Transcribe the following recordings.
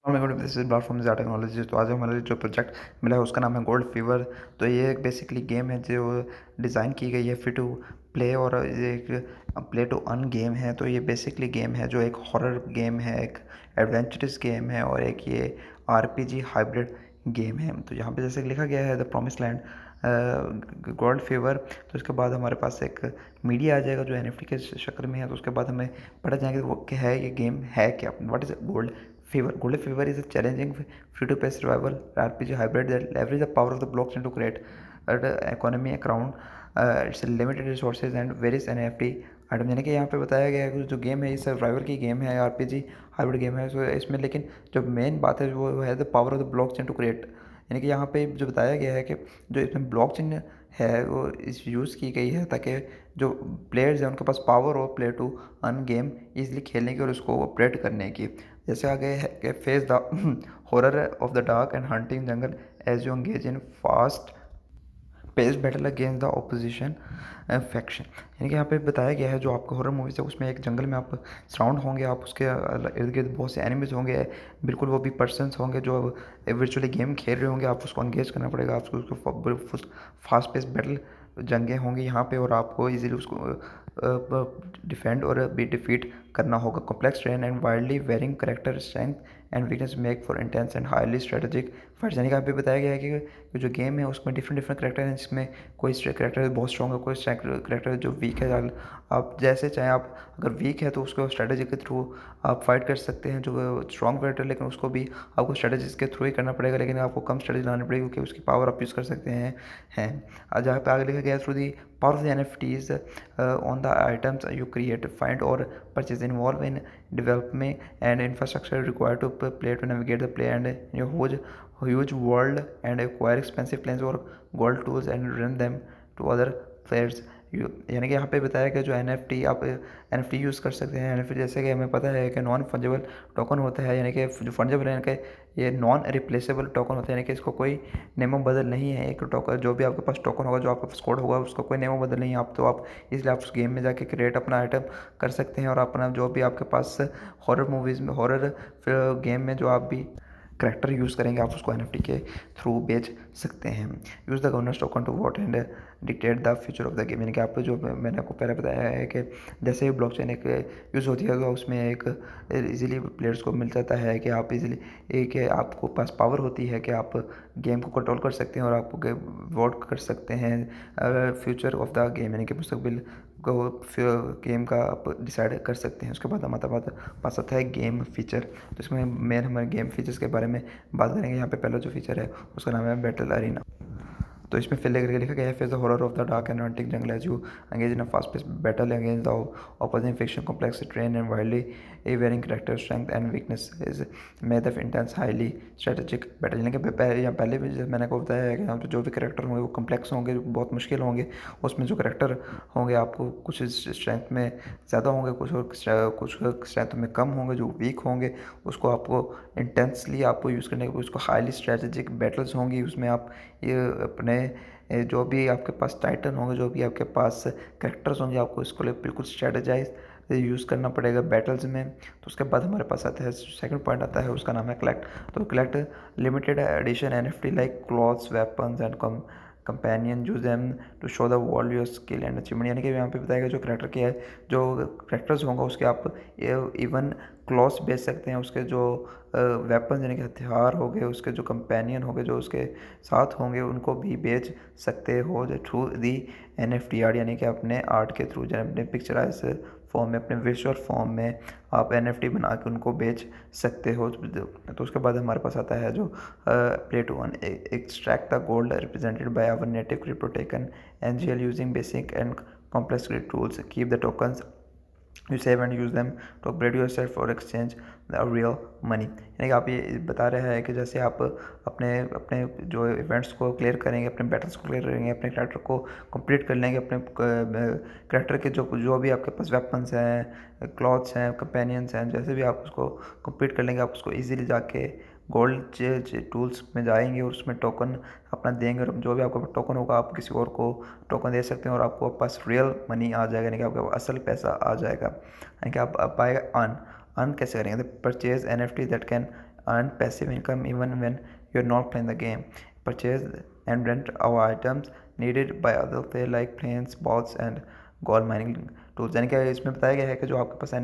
This is from ज़ा technology. तो आज हमारे जो प्रोजेक्ट मिला है उसका नाम है गोल्ड फीवर। तो ये एक बेसिकली गेम है जो डिज़ाइन की गई है फ्री टू प्ले, और ये एक प्ले टू अर्न गेम है। तो ये बेसिकली गेम है जो एक हॉरर गेम है, एक एडवेंचरस गेम है, और एक ये आरपीजी हाइब्रिड गेम है। तो यहाँ पे जैसे लिखा गया है the promise land gold fever. तो इसके बाद हमारे पास एक मीडिया आ जाएगा जो एनएफटी के शक्ल में है। तो उसके बाद हमें पता जाएगा कि वो क्या है, ये गेम है क्या, what is gold Fever. Golden Fever is a challenging free-to-play survival RPG hybrid that leverages the power of the blockchain to create an economy around its limited resources and various NFT item. यानी कि यहाँ पे बताया गया है कि जो game है ये सर्वाइवल की गेम है, आरपीजी हाइब्रिड गेम है। सो इसमें लेकिन जो मेन बात है वो है the power of the blockchain to create. यानी कि यहाँ पे जो बताया गया है कि जो इसमें ब्लॉकचेन है वो इस यूज़ की गई है ताकि जो प्लेयर्स हैं उनके पास पावर हो play to earn game easily खेलने की और उसको ऑपरेट करने की। जैसे आगे है कि face the horror of the dark and hunting jungle as you engage in fast pace battle against the opposition faction. यानी कि यहाँ पे बताया गया है जो आपका हॉरर मूवीज़ है उसमें एक जंगल में आप सराउंड होंगे, आप उसके इर्द गिर्द बहुत से एनिमीज होंगे, बिल्कुल वो भी पर्सनस होंगे जो वर्चुअली गेम खेल रहे होंगे। आप उसको एंगेज करना पड़ेगा, आपको उसको फास्ट पेस बैटल जंगें होंगी यहाँ पे, और आपको इजीली उसको डिफेंड और भी डिफीट करना होगा। Complex train and wildly varying character strength and weakness make for intense and highly strategic fights. यानी कि यहाँ पे बताया गया है कि जो गेम है उसमें डिफरेंट डिफरेंट करेक्टर हैं, जिसमें कोई करेक्टर बहुत स्ट्रॉग है, कोई करेक्टर जो वीक है। आप जैसे चाहें, आप अगर वीक है तो उसको स्ट्रेटेजी के थ्रू आप फाइट कर सकते हैं। जो स्ट्रॉन्ग करेक्टर लेकिन उसको भी आपको स्ट्रेटेजीज के थ्रू ही करना पड़ेगा, लेकिन आपको कम स्ट्रेटेजी लानी पड़ेगी क्योंकि उसकी पावर आप यूज़ कर सकते हैं। जहाँ पे आगे लिखा गया through the power of the NFTs on the items you create, find or purchase involved in development and infrastructure required to play to navigate the play and your huge world and acquire expensive planes or gold tools and run them to other players। यानी कि यहाँ पे बताया कि जो NFT आप NFT use कर सकते हैं। NFT जैसे कि हमें पता है कि नॉन फंजेबल टोकन होता है, यानी कि जो फंजेबल है यानी कि ये नॉन रिप्लेसेबल टोकन होता है, यानी कि इसको कोई नेमो बदल नहीं है। एक टोकन जो भी आपके पास टोकन होगा, जो आपके पास कोड होगा, उसका कोई नेमो बदल नहीं है। आप इसलिए आप उस गेम में जाके क्रिएट अपना आइटम कर सकते हैं, और अपना जो भी आपके पास हॉरर मूवीज़ में हॉरर गेम में जो आप भी करेक्टर यूज़ करेंगे आप उसको NFT के थ्रू बेच सकते हैं। Use the governance token to vote and dictate the future of the game. यानी कि आप जो मैंने आपको पहले बताया है कि जैसे ही ब्लॉकचेन एक यूज़ होती है तो उसमें एक इजीली प्लेयर्स को मिल जाता है कि आप इजीली एक आपको पास पावर होती है कि आप गेम को कंट्रोल कर सकते हैं और आप वोट कर सकते हैं फ्यूचर ऑफ द गेम, यानी कि मुस्तकबिल को गेम का आप डिसाइड कर सकते हैं। उसके बाद हमारे पास आता है गेम फीचर। तो इसमें मेन हमारे गेम फीचर्स के बारे में बात करेंगे। यहाँ पे पहला जो फीचर है उसका नाम है बैटल अरीना। तो इसमें फिर करके लिखा गया है face the horror of the dark and hunting jungle as you engage in a fast pace battle against the opposing fiction complex train and wildly a varying character strength and weakness is made of intense highly strategic battle. यानी कि पहले भी जैसे मैंने आपको बताया है कि यहाँ पे जो भी करेक्टर होंगे वो कम्प्लेक्स होंगे, बहुत मुश्किल होंगे। उसमें जो करेक्टर होंगे आपको कुछ स्ट्रेंथ में ज़्यादा होंगे, कुछ स्ट्रेंथ में कम होंगे, जो वीक होंगे उसको आपको इंटेंसली आपको यूज़ करने के उसको हाईली स्ट्रेटेजिक बैटल्स होंगी। उसमें आप ये अपने जो भी आपके पास टाइटन होंगे, जो भी आपके पास करेक्टर्स होंगे, आपको इसको लिए बिल्कुल स्ट्रेटेजाइज यूज़ करना पड़ेगा बैटल्स में। तो उसके बाद हमारे पास आता है सेकंड पॉइंट आता है, उसका नाम है कलेक्ट। तो collect limited edition NFT like clothes weapons and companion use them to show the world your skill and achievement. यानी कि यहाँ पे बताएगा जो करेक्टर के है जो करेक्टर्स होंगे उसके आप इवन क्लॉथ्स बेच सकते हैं, उसके जो वेपन्स यानी कि हथियार हो गए, उसके जो कंपेनियन हो गए जो उसके साथ होंगे उनको भी बेच सकते हो थ्रू दी NFT आर्ट। यानी कि अपने आर्ट के थ्रू, अपने पिक्चराइज फॉर्म में, अपने विजुअल फॉर्म में आप NFT बना के उनको बेच सकते हो। तो उसके बाद हमारे पास आता है जो play to one extract the gold represented by our native crypto token NGL using basic and complex tools keep the tokens you save and use them to upgrade yourself or exchange the real money। यानी कि आप ये बता रहे हैं कि जैसे आप अपने अपने जो इवेंट्स को क्लियर करेंगे, अपने बैटल्स को क्लियर करेंगे, अपने कैरेक्टर को कंप्लीट कर लेंगे, अपने कैरेक्टर के जो भी आपके पास वेपन्स हैं, क्लॉथ्स हैं, कंपेनियंस हैं, जैसे भी आप उसको कंप्लीट कर लेंगे, आप उसको ईजिली जाके गोल्ड टूल्स में जाएंगे और उसमें टोकन अपना देंगे, और जो भी आपका टोकन होगा आप किसी और को टोकन दे सकते हैं और आपको पास रियल मनी आ जाएगा, यानी कि आपका असल पैसा आ जाएगा। यानी कि आप पाएगा अर्न कैसे करेंगे, purchase NFT that can earn passive income even when you're not playing the game. Purchase and rent our items needed by other players like planes, bots and gold mining tools। यानी कि इसमें बताया गया है कि जो आपके पास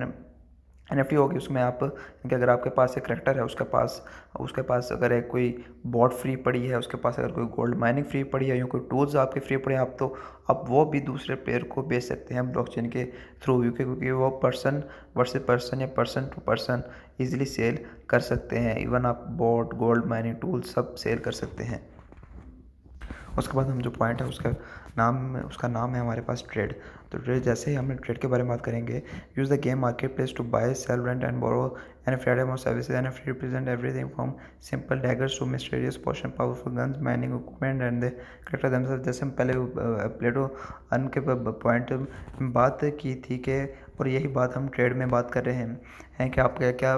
NFT होगी उसमें आप कि अगर आपके पास एक करेक्टर है, उसके पास अगर एक कोई बॉट फ्री पड़ी है, उसके पास अगर कोई गोल्ड माइनिंग फ्री पड़ी है या कोई टूल्स आपके फ्री पड़े हैं, आप वो भी दूसरे प्लेयर को बेच सकते हैं ब्लॉकचेन के थ्रू, क्योंकि वो पर्सन वर्सेस पर्सन या person to person easily sell कर सकते हैं। इवन आप बॉट, गोल्ड माइनिंग टूल सब सेल कर सकते हैं। उसके बाद हम जो पॉइंट है उसका नाम है हमारे पास ट्रेड। तो ट्रेड, जैसे ही हम ट्रेड के बारे में बात करेंगे, use the game market place to buy, sell, rent and borrow NFT item और services. NFT represent everything from simple daggers to mysterious portion, powerful guns, mining equipment and the character themselves. जैसे हम पहले play to earn के point में बात की थी कि, और यही बात हम ट्रेड में बात कर रहे हैं कि आप क्या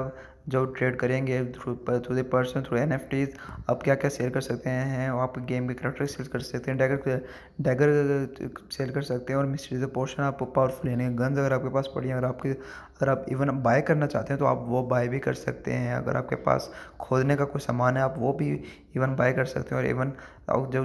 जो ट्रेड करेंगे through the person through NFTs, आप क्या क्या सेल कर सकते हैं। आप गेम के करेक्टर सेल कर सकते हैं, डैगर सेल कर सकते हैं, और मिस्ट्री पोर्शन आप पावरफुल यानी गन्स अगर आपके पास पड़ी है, अगर आप इवन बाय करना चाहते हैं तो आप वो बाय भी कर सकते हैं। अगर आपके पास खोदने का कोई सामान है आप वो भी इवन बाय कर सकते हैं, और इवन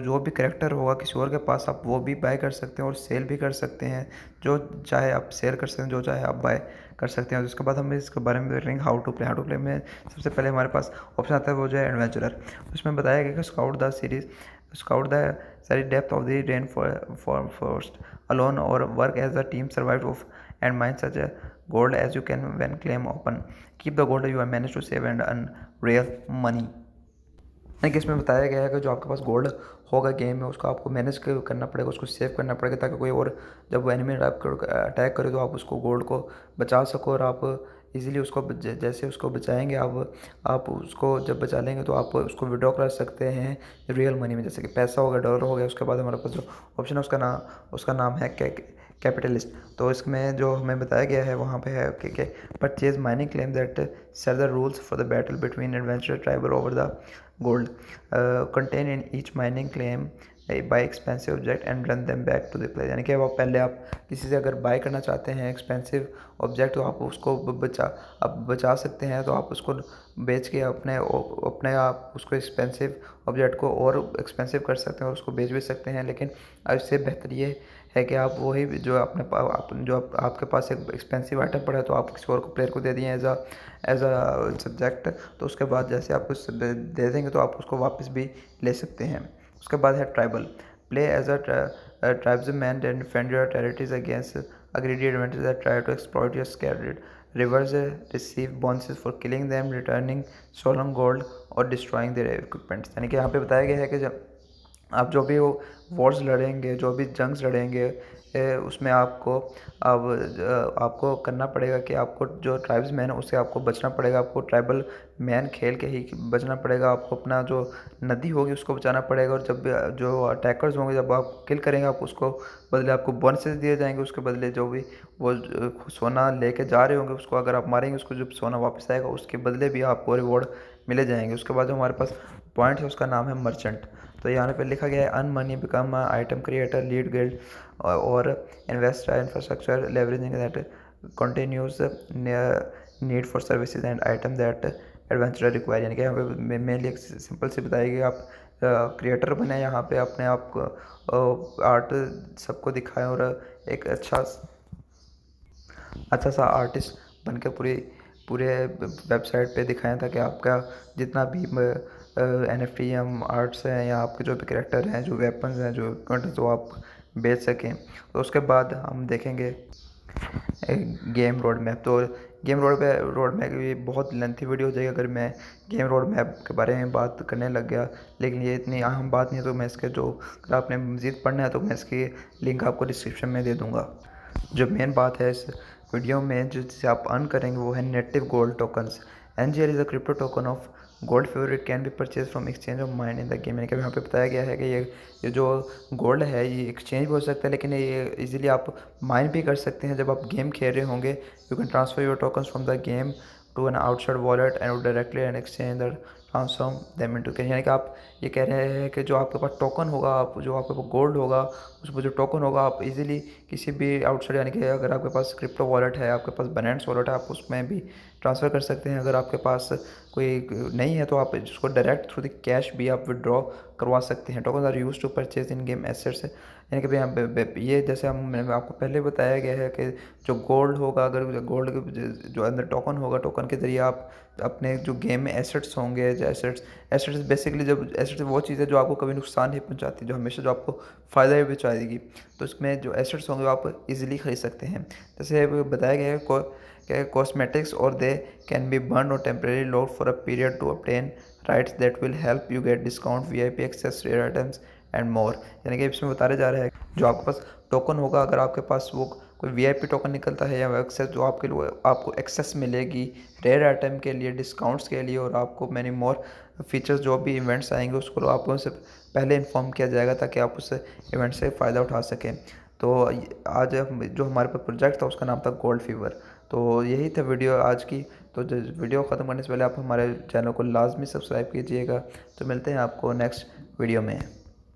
जो भी करेक्टर होगा किसी और के पास आप वो भी बाय कर सकते हैं और सेल भी कर सकते हैं। जो चाहे आप सेल कर सकते हैं, जो चाहे आप बाय कर सकते हैं। उसके बाद हम इसके बारे में देखेंगे हाउ टू प्ले में सबसे पहले हमारे पास ऑप्शन आता है वो जो है एडवेंचरर। उसमें बताया गया कि स्काउट द सारी depth of the rain forest alone और work as a team, survive of and mind such a gold as you can when claim open, keep the gold you are manage to save and earn real money. यानी कि इसमें बताया गया है कि जो आपके पास गोल्ड होगा गेम में उसको आपको मैनेज करना पड़ेगा, उसको सेव करना पड़ेगा, ताकि कोई और जब वो एनिमी आपको अटैक करे तो आप उसको गोल्ड को बचा सको, और आप इजीली उसको जैसे उसको बचाएंगे आप उसको जब बचा लेंगे तो आप उसको विड्रॉ कर सकते हैं रियल मनी में, जैसे कि पैसा हो गया, डॉलर हो गया। उसके बाद हमारे पास जो ऑप्शन है उसका नाम है कैपिटलिस्ट। तो इसमें जो हमें बताया गया है वहाँ पे है कि purchase mining claim that set the rules for the battle between adventure tribal over the gold contain in each mining claim buy expensive object and run them back to the player. यानी कि आप पहले आप किसी से अगर bye करना चाहते हैं एक्सपेंसिव ऑब्जेक्ट तो आप उसको बचा सकते हैं, तो आप उसको बेच के अपने आप उसको एक्सपेंसिव ऑब्जेक्ट को और एक्सपेंसिव कर सकते हैं और उसको बेच भी सकते हैं। लेकिन इससे बेहतर ये है कि आप वही जो आपके पास एक एक्सपेंसिव आइटम पड़ा है तो आप किसी और को प्लेयर को दे दिए एज अ सब्जेक्ट, तो उसके बाद जैसे आप कुछ दे देंगे तो आप उसको वापस भी ले सकते हैं। उसके बाद है tribal, play as a tribesman and defend your territories against a greedy adventures that try to exploit your scattered rivers, receive bonuses for killing them, returning stolen gold or destroying their equipments. यानी कि यहाँ पे बताया गया है कि जब आप जो भी वो वॉर्स लड़ेंगे, जो भी जंग्स लड़ेंगे, उसमें आपको करना पड़ेगा कि आपको जो ट्राइब्स मैन है उससे आपको बचना पड़ेगा, आपको ट्राइबल मैन खेल के ही बचना पड़ेगा। आपको अपना जो नदी होगी उसको बचाना पड़ेगा, और जब जो अटैकर्स होंगे जब आप किल करेंगे आप उसको बदले आपको बोनसेस दिए जाएंगे। उसके बदले जो भी वो सोना लेके जा रहे होंगे उसको अगर आप मारेंगे उसको जब सोना वापस आएगा उसके बदले भी आपको रिवॉर्ड मिले जाएंगे। उसके बाद जो हमारे पास पॉइंट है उसका नाम है मर्चेंट। तो यहाँ पे लिखा गया है earn money, become item creator, lead guild और invest infrastructure leveraging that continuous need for services and item that adventurer require. यानी कि यहाँ पे मेनली एक सिंपल सी बताएगी आप क्रिएटर बने यहाँ पे अपने आप को आर्ट सबको दिखाएं और एक अच्छा सा आर्टिस्ट बन के पूरे वेबसाइट पे दिखाएं, ताकि आपका जितना भी NFT या आर्ट्स हैं या आपके जो भी करेक्टर हैं, जो वेपन्स हैं, जो इक्विपमेंट्स जो आप बेच सकें। तो उसके बाद हम देखेंगे गेम रोड मैप। तो गेम रोड मैप भी बहुत लेंथी वीडियो हो जाएगी अगर मैं गेम रोड मैप के बारे में बात करने लग गया, लेकिन ये इतनी अहम बात नहीं है। तो मैं इसके जो अगर आपने मज़ीद पढ़ना है तो मैं इसकी लिंक आपको डिस्क्रिप्शन में दे दूँगा। जो मेन बात है इस वीडियो में जिससे आप अर्न करेंगे वो है native gold tokens. NGL is a crypto token of gold favour, it can be purchase from exchange of mind in the game. यानी कि यहाँ पे बताया गया है कि ये जो गोल्ड है ये एक्सचेंज भी हो सकता है, लेकिन ये इजीली आप माइन भी कर सकते हैं। जब आप गेम खेल रहे होंगे you can transfer your tokens from the game to an outside wallet and directly and exchange the transform them into cash. यानी कि आप ये कह रहे हैं कि जो आपके पास टोकन होगा, आपके पास गोल्ड होगा, उस पर जो टोकन होगा आप इजीली किसी भी आउटसाइड, यानी कि अगर आपके पास क्रिप्टो वॉलेट है, आपके पास बाइनेंस वॉलेट है, आप उसमें भी ट्रांसफ़र कर सकते हैं। अगर आपके पास कोई नहीं है तो आप इसको डायरेक्ट थ्रू द कैश भी आप विड्रॉ करवा सकते हैं। Token are use to purchase in game assets, यानी कि भाई यहाँ ये जैसे मैंने आपको पहले बताया गया है कि जो गोल्ड होगा, अगर गोल्ड जो अंदर टोकन होगा, टोकन के ज़रिए आप अपने जो गेम में एसेट्स होंगे, जो एसेट्स बेसिकली जब एसेट्स वो चीज़ है जो आपको कभी नुकसान नहीं पहुंचाती, जो हमेशा जो आपको फ़ायदा ही पहुँचाएगी। तो इसमें जो एसेट्स होंगे वो आप इजीली खरीद सकते हैं। जैसे बताया गया है कॉस्मेटिक्स और they can be burn or temporary locked for a period to obtain rights that will help you get discount, VIP access, rare items and more. यानी कि इसमें बताया जा रहा है जो आपके पास टोकन होगा, अगर आपके पास वो कोई वीआईपी टोकन निकलता है या एक्सेस जो आपके लिए आपको एक्सेस मिलेगी रेयर आइटम के लिए, डिस्काउंट्स के लिए, और आपको मैनी मोर फीचर्स जो भी इवेंट्स आएंगे उसको आपको उससे पहले इन्फॉर्म किया जाएगा ताकि आप उस इवेंट से फ़ायदा उठा सकें। तो आज जो हमारे पास प्रोजेक्ट था उसका नाम था गोल्ड फीवर। तो यही था वीडियो आज की। तो वीडियो ख़त्म करने से पहले आप हमारे चैनल को लाजमी सब्सक्राइब कीजिएगा। तो मिलते हैं आपको नेक्स्ट वीडियो में।